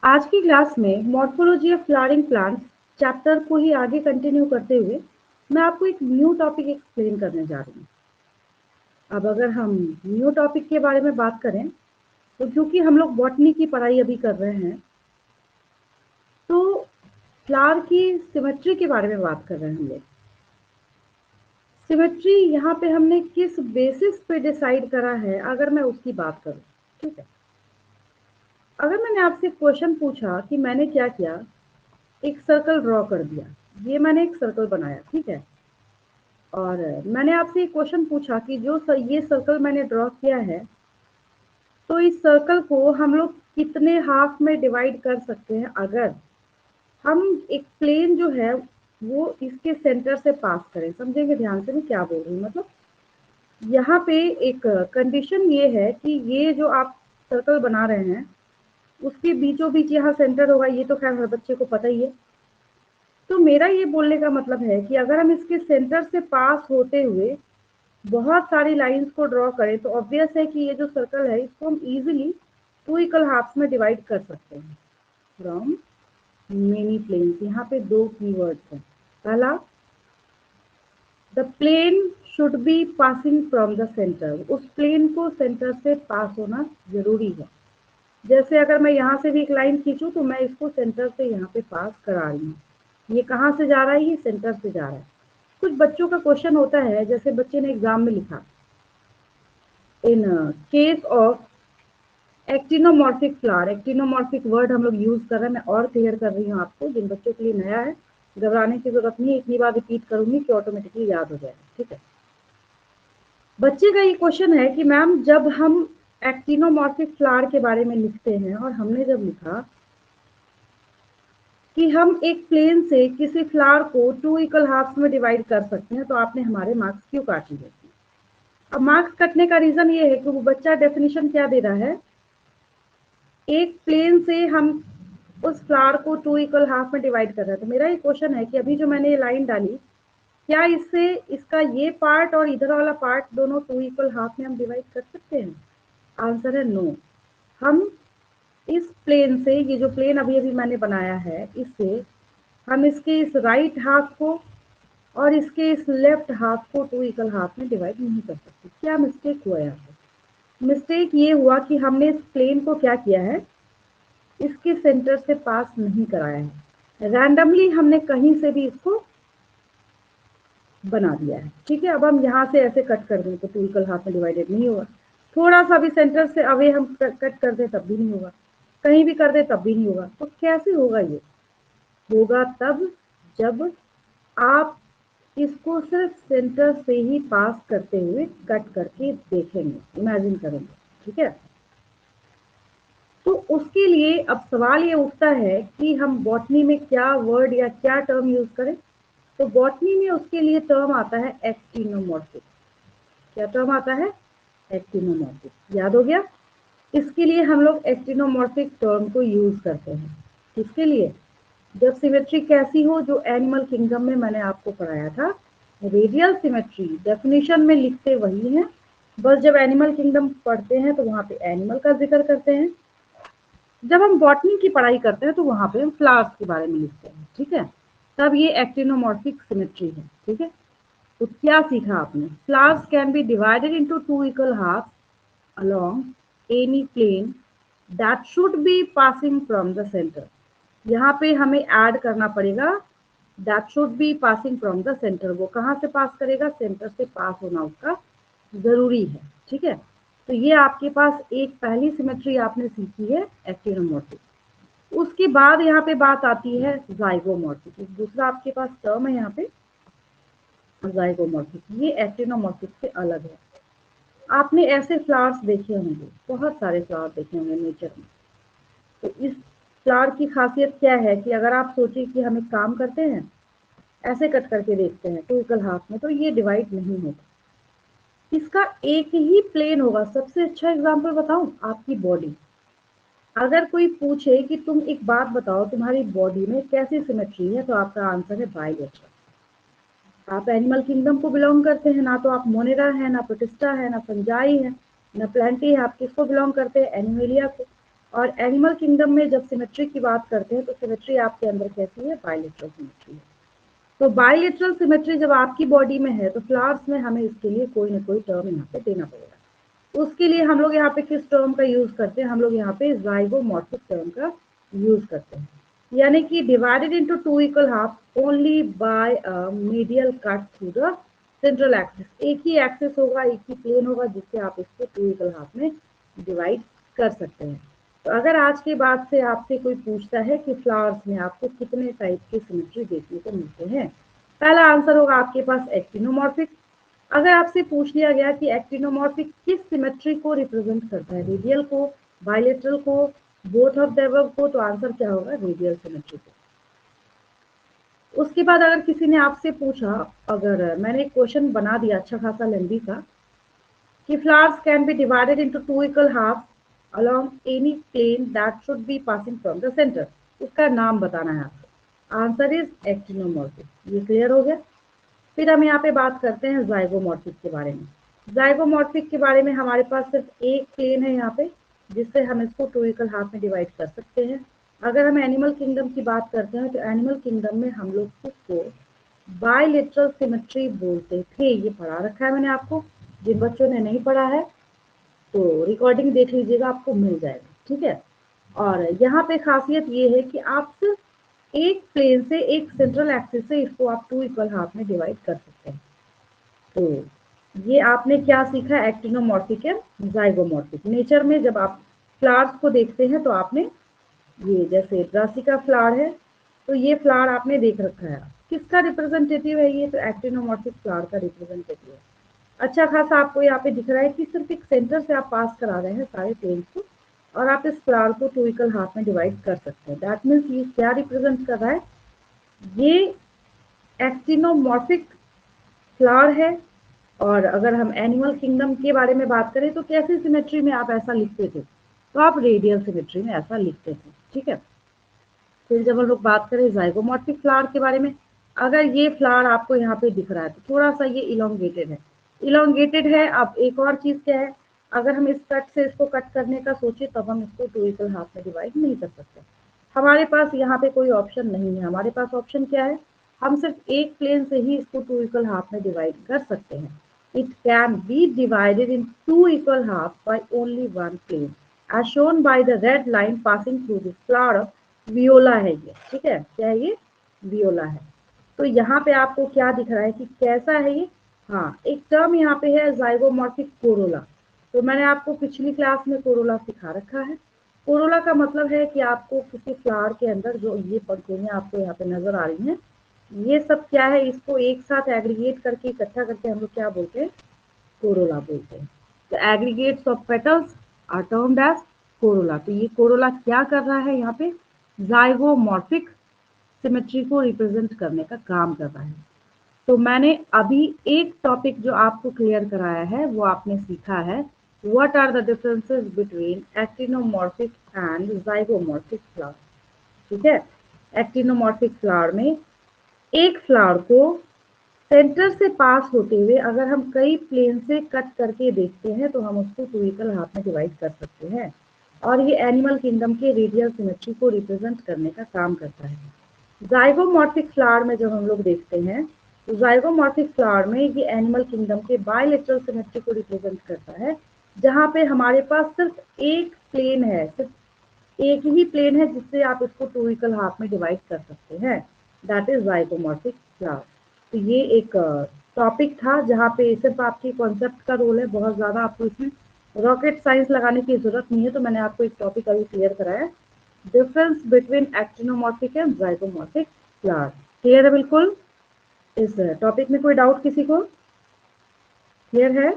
आज की क्लास में morphology of flowering plants chapter को ही आगे कंटिन्यू करते हुए मैं आपको एक न्यू टॉपिक एक्सप्लेन करने जा रही हूँ। अब अगर हम न्यू टॉपिक के बारे में बात करें तो क्योंकि हम लोग बॉटनी की पढ़ाई अभी कर रहे हैं तो फ्लावर की सिमेट्री के बारे में बात कर रहे हैं हम लोग। सिमेट्री यहाँ पे हमने किस बेसिस पे डिसाइड करा है अगर मैं उसकी बात करूँ, ठीक है। अगर मैंने आपसे क्वेश्चन पूछा कि मैंने क्या किया, एक सर्कल ड्रॉ कर दिया, ये मैंने एक सर्कल बनाया, ठीक है। और मैंने आपसे एक क्वेश्चन पूछा कि ये सर्कल मैंने ड्रॉ किया है तो इस सर्कल को हम लोग कितने हाफ में डिवाइड कर सकते हैं अगर हम एक प्लेन जो है वो इसके सेंटर से पास करें। समझेंगे ध्यान से मैं क्या बोल रही हूँ। मतलब यहाँ पे एक कंडीशन ये है कि ये जो आप सर्कल बना रहे हैं उसके बीचों बीच यहाँ सेंटर होगा, ये तो खैर हर बच्चे को पता ही है। तो मेरा ये बोलने का मतलब है कि अगर हम इसके सेंटर से पास होते हुए बहुत सारी लाइंस को ड्रॉ करें तो ऑब्वियस है कि ये जो सर्कल है इसको हम इजीली 2 इक्वल हाफ्स में डिवाइड कर सकते हैं फ्रॉम मेनी प्लेन्स। यहाँ पे दो कीवर्ड्स हैं। पहला, the plane should be passing from the centre, उस प्लेन को सेंटर से पास होना जरूरी है। जैसे अगर मैं यहाँ से भी एक लाइन खींचूं तो मैं इसको सेंटर से यहाँ पे पास करा रही हूँ। ये कहाँ से जा रहा है? ये सेंटर से जा रहा है। कुछ बच्चों का क्वेश्चन होता है, जैसे बच्चे ने एग्जाम में लिखा, in case of actinomorphic flower, actinomorphic word हम लोग यूज कर रहे हैं, मैं और क्लियर कर रही हूँ आपको, जिन बच्चों के लिए नया है घबराने की जरूरत नहीं है, इतनी बार रिपीट करूंगी कि ऑटोमेटिकली याद हो जाएगा, ठीक है। बच्चे का ये क्वेश्चन है कि मैम जब हम एक्टिनोमॉर्फिक फ्लावर के बारे में लिखते हैं और हमने जब लिखा कि हम एक प्लेन से किसी फ्लावर को 2 इक्वल हाफ्स में डिवाइड कर सकते हैं तो आपने हमारे मार्क्स क्यों काट लिए? अब मार्क्स कटने का रीजन ये है कि वो बच्चा डेफिनेशन क्या दे रहा है, एक प्लेन से हम उस फ्लावर को 2 इक्वल हाफ में डिवाइड कर रहे हैं। तो मेरा ये क्वेश्चन है कि अभी जो मैंने ये लाइन डाली, क्या इससे इसका ये पार्ट और इधर वाला पार्ट दोनों 2 इक्वल हाफ में हम डिवाइड कर सकते हैं? आंसर है नो। हम इस प्लेन से, ये जो प्लेन अभी अभी मैंने बनाया है, इससे हम इसके इस राइट हाफ को और इसके इस लेफ्ट हाफ को 2 इक्वल हाफ में डिवाइड नहीं कर सकते। क्या मिस्टेक हुआ यहाँ पे? मिस्टेक ये हुआ कि हमने इस प्लेन को क्या किया है, इसके सेंटर से पास नहीं कराया है, रैंडमली हमने कहीं से भी इसको बना दिया है, ठीक है। अब हम यहाँ से ऐसे कट कर दें तो 2 इक्वल हाफ में डिवाइडेड नहीं होगा। थोड़ा सा भी सेंटर से अवे हम कट कर दें तब भी नहीं होगा, कहीं भी कर दें तब भी नहीं होगा। तो कैसे होगा? ये होगा तब जब आप इसको सिर्फ सेंटर से ही पास करते हुए कट करके देखेंगे, इमेजिन करेंगे, ठीक है। तो उसके लिए अब सवाल ये उठता है कि हम बॉटनी में क्या वर्ड या क्या टर्म यूज करें। तो बॉटनी में उसके लिए टर्म आता है एक्टिनोमॉर्फिक। क्या टर्म आता है? एक्टिनोमॉर्फिक। याद हो गया? इसके लिए हम लोग एक्टिनोमॉर्फिक टर्म को यूज करते हैं। किसके लिए? जब सिमेट्री कैसी हो, जो एनिमल किंगडम में मैंने आपको पढ़ाया था, रेडियल सिमेट्री डेफिनेशन में लिखते वही हैं, बस जब एनिमल किंगडम पढ़ते हैं तो वहां पे एनिमल का जिक्र करते हैं। जब हम बॉटनी की पढ़ाई करते हैं तो वहां पे हम फ्लावर्स के बारे में लिखते हैं, ठीक है। तब ये एक्टिनोमॉर्फिक सिमेट्री है, ठीक है। तो क्या सीखा आपने? Flowers can be divided into 2 equal half along any plane that should be passing from the centre. यहाँ पे हमें ऐड करना पड़ेगा that should be passing from the centre. वो कहाँ से पास करेगा? सेंटर से पास होना उसका जरूरी है, ठीक है। तो ये आपके पास एक पहली सिमेट्री आपने सीखी है, एक्टिनोमॉर्फिक। उसके बाद यहाँ पे बात आती है जाइगोमॉर्फिक। दूसरा आपके पास टर्म है यहाँ पे जाइगोमॉर्फिक। ये एक्टिनोमॉर्फिक से अलग है। आपने ऐसे फ्लावर्स देखे होंगे, बहुत सारे फ्लावर देखे होंगे नेचर में। तो इस फ्लावर की खासियत क्या है कि अगर आप सोचिए कि हम एक काम करते हैं, ऐसे कट करके देखते हैं 2 इक्वल हाफ में, तो ये डिवाइड नहीं होगा, इसका एक ही प्लेन होगा। सबसे अच्छा एग्जांपल बताऊं, आपकी बॉडी। अगर कोई पूछे कि तुम एक बात बताओ तुम्हारी बॉडी में कैसी सिमेट्री है, तो आपका आंसर है बाइलेटरल। आप एनिमल किंगडम को बिलोंग करते हैं, ना तो आप मोनेरा है, ना प्रोटिस्टा है, ना फंजाई है, ना प्लांटी है। आप किसको बिलोंग करते हैं? एनिमेलिया को। और एनिमल किंगडम में जब सिमेट्री की बात करते हैं तो सिमेट्री आपके अंदर कैसी है, बायलेटरल सिमेट्री है। तो बायलेटरल सिमेट्री जब आपकी बॉडी में है तो फ्लावर्स में हमें इसके लिए कोई ना कोई टर्म यहाँ पे देना पड़ेगा। उसके लिए हम लोग यहाँ पे किस टर्म का यूज करते हैं, हम लोग यहाँ पे जाइगोमॉर्फिक टर्म का यूज करते हैं, यानी कि divided into two equal half only by a medial cut through the central axis. एक ही एक्सिस होगा, एक ही प्लेन होगा जिससे आप इसको टू इक्वल हाफ में डिवाइड कर सकते हैं। तो अगर आज के बाद से आपसे कोई पूछता है कि फ्लावर्स में आपको कितने टाइप के सिमेट्री देखने को मिलते हैं, पहला आंसर होगा आपके पास एक्टिनोमॉर्फिक। अगर आपसे पूछ लिया गया कि एक्टिनोमॉर्फिक किस सिमेट्री को रिप्रेजेंट करता है, रेडियल को, बायलेटरल को, बोथ ऑफ द अबव को, तो आंसर क्या होगा, रेडियल सिमेट्री को। उसके बाद अगर किसी ने आपसे पूछा, अगर मैंने एक क्वेश्चन बना दिया अच्छा खासा लंबी का, कि flowers can be divided into two equal halves along any plane that should be passing from the center, उसका नाम बताना है आपको। Answer is actinomorphic. ये क्लियर हो गया। फिर हम यहाँ पे बात करते हैं जाइगोमॉर्फिक के बारे में। जाइगोमॉर्फिक के बारे में हमारे पास सिर्फ एक प्लेन है यहाँ पे, जिससे हम इसको टू इक्वल हाफ में डिवाइड कर सकते हैं। अगर हम एनिमल किंगडम की बात करते हैं तो एनिमल किंगडम में हम लोग इसको बायलेटरल सिमेट्री बोलते थे। ये पढ़ा रखा है मैंने आपको, जिन बच्चों ने नहीं पढ़ा है तो रिकॉर्डिंग देख लीजिएगा, आपको मिल जाएगा, ठीक है। और यहाँ पे खासियत ये है कि आप सिर्फ एक प्लेन से, एक सेंट्रल एक्सिस से इसको आप टू इक्वल हाफ में डिवाइड कर सकते हैं। तो ये आपने क्या सीखा, एक्टिनोमॉर्फिक एंड जाइगोमॉर्फिक। नेचर में जब आप फ्लावर्स को देखते हैं तो आपने ये जैसे ब्रासिका फ्लावर है, तो ये फ्लावर आपने देख रखा है, किसका रिप्रेजेंटेटिव है ये, तो एक्टिनोमॉर्फिक फ्लावर का रिप्रेजेंटेटिव है। अच्छा खासा आपको यहाँ पे दिख रहा है कि सिर्फ एक सेंटर से आप पास करा रहे हैं सारे प्लेन्स को, और आप इस फ्लावर को टू इक्वल हाफ में डिवाइड कर सकते हैं। दैट मीन्स ये क्या रिप्रेजेंट कर रहा है, ये एक्टिनोमॉर्फिक फ्लावर है। और अगर हम एनिमल किंगडम के बारे में बात करें तो कैसी सिमेट्री में आप ऐसा लिखते थे, तो आप रेडियल सिमेट्री में ऐसा लिखते थे, ठीक है। फिर जब हम लोग बात करें जाइगोमॉर्फिक फ्लावर के बारे में, अगर ये फ्लावर आपको यहाँ पे दिख रहा है तो थोड़ा सा ये इलोंगेटेड है, इलोंगेटेड है। अब एक और चीज क्या है, अगर हम इस कट से इसको कट करने का सोचे तब हम इसको टू इक्वल हाफ में डिवाइड नहीं कर सकते। हमारे पास यहाँ पे कोई ऑप्शन नहीं है, हमारे पास ऑप्शन क्या है, हम सिर्फ एक प्लेन से ही इसको टू इक्वल हाफ में डिवाइड कर सकते हैं। It can be divided in two equal half by only one plane as shown by the red line passing through the flower of Viola है ये, ठीक है। क्या है ये, वियोला है। तो यहाँ पे आपको क्या दिख रहा है कि कैसा है ये, हाँ एक टर्म यहाँ पे है जाइगोमॉर्फिक कोरोला। तो मैंने आपको पिछली क्लास में कोरोला सिखा रखा है। कोरोला का मतलब है कि आपको किसी फ्लावर के अंदर जो ये पंखुड़ियाँ आपको यहाँ पे नजर आ रही हैं, ये सब क्या है, इसको एक साथ एग्रीगेट करके, इकट्ठा करके हम लोग क्या बोलते हैं, कोरोला बोलते हैं। तो aggregates of petals are termed as corolla. तो ये कोरोला क्या कर रहा है, यहाँ पे जाइगोमॉर्फिक सिमेट्री को रिप्रेजेंट करने का काम कर रहा है। तो मैंने अभी एक टॉपिक जो आपको क्लियर कराया है वो आपने सीखा है, what are the differences between actinomorphic and zygomorphic flower, ठीक है। एक्टिनोमॉर्फिक फ्लावर में एक फ्लावर को सेंटर से पास होते हुए अगर हम कई प्लेन से कट करके देखते हैं तो हम उसको टू इक्वल हाफ में डिवाइड कर सकते हैं, और ये एनिमल किंगडम के रेडियल सिमेट्री को रिप्रेजेंट करने का काम करता है। जाइगोमॉर्फिक फ्लावर में जब हम लोग देखते हैं तो जाइगोमॉर्फिक फ्लावर में ये एनिमल किंगडम के बायलेटरल सिमेट्री को रिप्रेजेंट करता है, जहाँ पे हमारे पास सिर्फ एक प्लेन है, सिर्फ एक ही प्लेन है जिससे आप इसको टू इक्वल हाफ में डिवाइड कर सकते हैं, दैट इज जाइगोमॉर्फिक फ्लावर। तो ये एक टॉपिक था जहाँ पे सिर्फ आपकी कॉन्सेप्ट का रोल है, बहुत ज़्यादा आपको इसमें रॉकेट साइंस लगाने की जरूरत नहीं है। तो मैंने आपको एक टॉपिक अभी क्लियर कराया, difference between actinomorphic and zygomorphic flower. Clear है बिल्कुल। इस टॉपिक में कोई डाउट किसी को, क्लियर है?